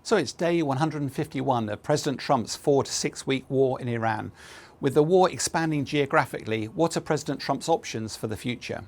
So it's day 151 of President Trump's 4 to 6 week war in Iran. With the war expanding geographically, what are President Trump's options for the future?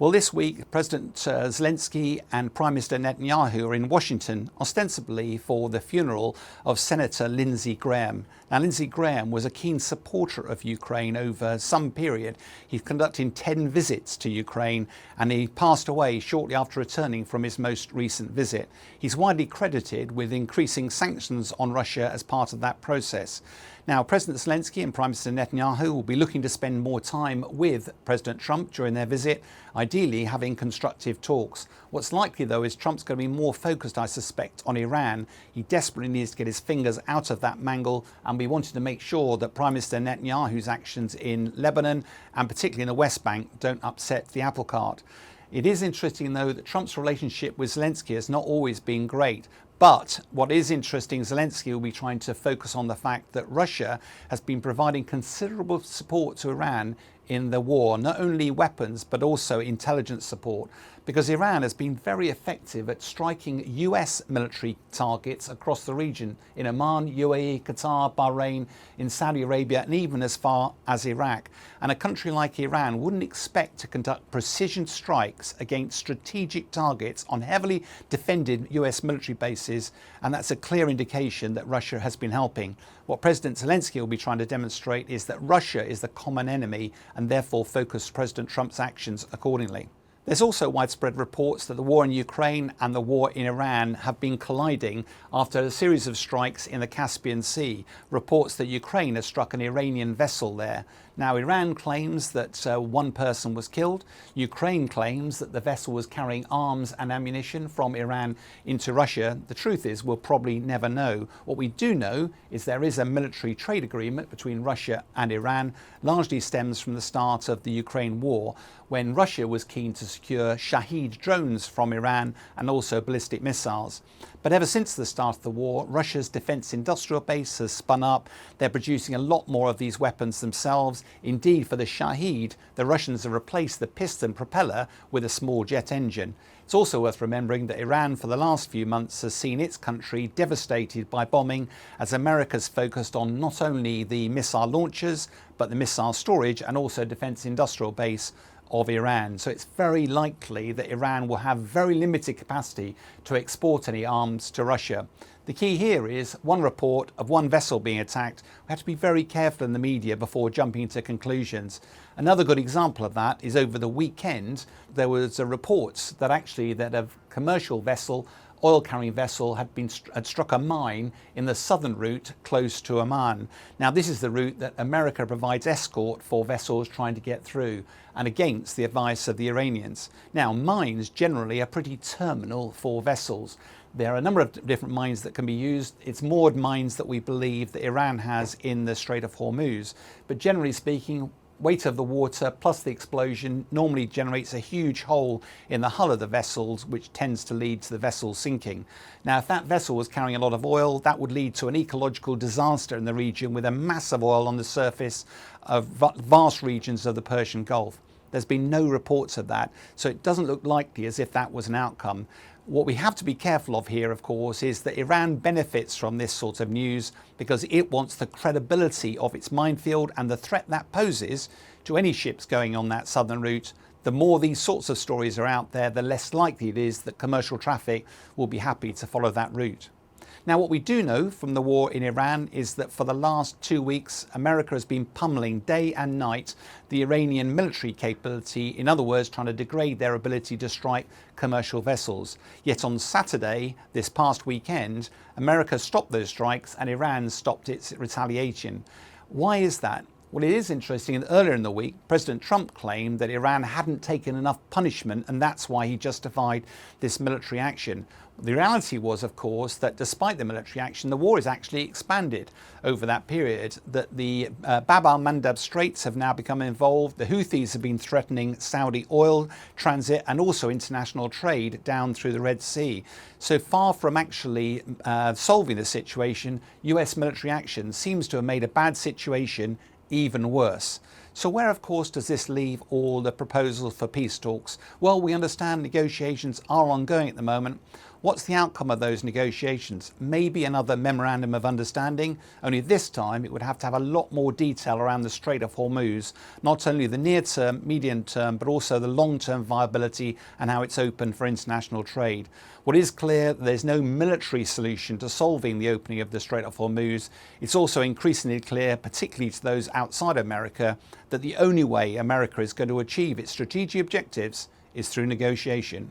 Well, this week, President Zelenskyy and Prime Minister Netanyahu are in Washington, ostensibly for the funeral of Senator Lindsey Graham. Now, Lindsey Graham was a keen supporter of Ukraine over some period. He's conducted 10 visits to Ukraine, and he passed away shortly after returning from his most recent visit. He's widely credited with increasing sanctions on Russia as part of that process. Now, President Zelenskyy and Prime Minister Netanyahu will be looking to spend more time with President Trump during their visit, ideally having constructive talks. What's likely, though, is Trump's going to be more focused, I suspect, on Iran. He desperately needs to get his fingers out of that mangle, and we wanted to make sure that Prime Minister Netanyahu's actions in Lebanon, and particularly in the West Bank, don't upset the apple cart. It is interesting, though, that Trump's relationship with Zelenskyy has not always been great. But what is interesting, Zelenskyy will be trying to focus on the fact that Russia has been providing considerable support to Iran in the war, not only weapons, but also intelligence support, because Iran has been very effective at striking US military targets across the region in Oman, UAE, Qatar, Bahrain, in Saudi Arabia, and even as far as Iraq. And a country like Iran wouldn't expect to conduct precision strikes against strategic targets on heavily defended US military bases, and that's a clear indication that Russia has been helping. What President Zelenskyy will be trying to demonstrate is that Russia is the common enemy, and therefore focus President Trump's actions accordingly. There's also widespread reports that the war in Ukraine and the war in Iran have been colliding after a series of strikes in the Caspian Sea. Reports that Ukraine has struck an Iranian vessel there. Now, Iran claims that one person was killed. Ukraine claims that the vessel was carrying arms and ammunition from Iran into Russia. The truth is, we'll probably never know. What we do know is there is a military trade agreement between Russia and Iran, largely stems from the start of the Ukraine war, when Russia was keen to secure Shahed drones from Iran and also ballistic missiles. But ever since the start of the war, Russia's defence industrial base has spun up. They're producing a lot more of these weapons themselves. Indeed, for the Shahed, the Russians have replaced the piston propeller with a small jet engine. It's also worth remembering that Iran for the last few months has seen its country devastated by bombing, as America's focused on not only the missile launchers, but the missile storage and also defence industrial base of Iran. So it's very likely that Iran will have very limited capacity to export any arms to Russia. The key here is one report of one vessel being attacked. We have to be very careful in the media before jumping to conclusions. Another good example of that is over the weekend, there was a report that a commercial vessel, oil-carrying vessel, had struck a mine in the southern route close to Oman. Now, this is the route that America provides escort for vessels trying to get through, and against the advice of the Iranians. Now, mines generally are pretty terminal for vessels. There are a number of different mines that can be used. It's moored mines that we believe that Iran has in the Strait of Hormuz. But generally speaking, weight of the water plus the explosion normally generates a huge hole in the hull of the vessels, which tends to lead to the vessel sinking. Now, if that vessel was carrying a lot of oil, that would lead to an ecological disaster in the region with a mass of oil on the surface of vast regions of the Persian Gulf. There's been no reports of that, so it doesn't look likely as if that was an outcome. What we have to be careful of here, of course, is that Iran benefits from this sort of news because it wants the credibility of its minefield and the threat that poses to any ships going on that southern route. The more these sorts of stories are out there, the less likely it is that commercial traffic will be happy to follow that route. Now, what we do know from the war in Iran is that for the last 2 weeks, America has been pummeling day and night the Iranian military capability, in other words, trying to degrade their ability to strike commercial vessels. Yet on Saturday, this past weekend, America stopped those strikes and Iran stopped its retaliation. Why is that? Well, it is interesting that earlier in the week, President Trump claimed that Iran hadn't taken enough punishment, and that's why he justified this military action. The reality was, of course, that despite the military action, the war has actually expanded over that period, that the Bab al-Mandab Straits have now become involved. The Houthis have been threatening Saudi oil transit and also international trade down through the Red Sea. So far from actually solving the situation, US military action seems to have made a bad situation even worse. So where, of course, does this leave all the proposals for peace talks? Well, we understand negotiations are ongoing at the moment. What's the outcome of those negotiations? Maybe another memorandum of understanding, only this time it would have to have a lot more detail around the Strait of Hormuz, not only the near term, medium term, but also the long term viability and how it's open for international trade. What is clear, there's no military solution to solving the opening of the Strait of Hormuz. It's also increasingly clear, particularly to those outside America, that the only way America is going to achieve its strategic objectives is through negotiation.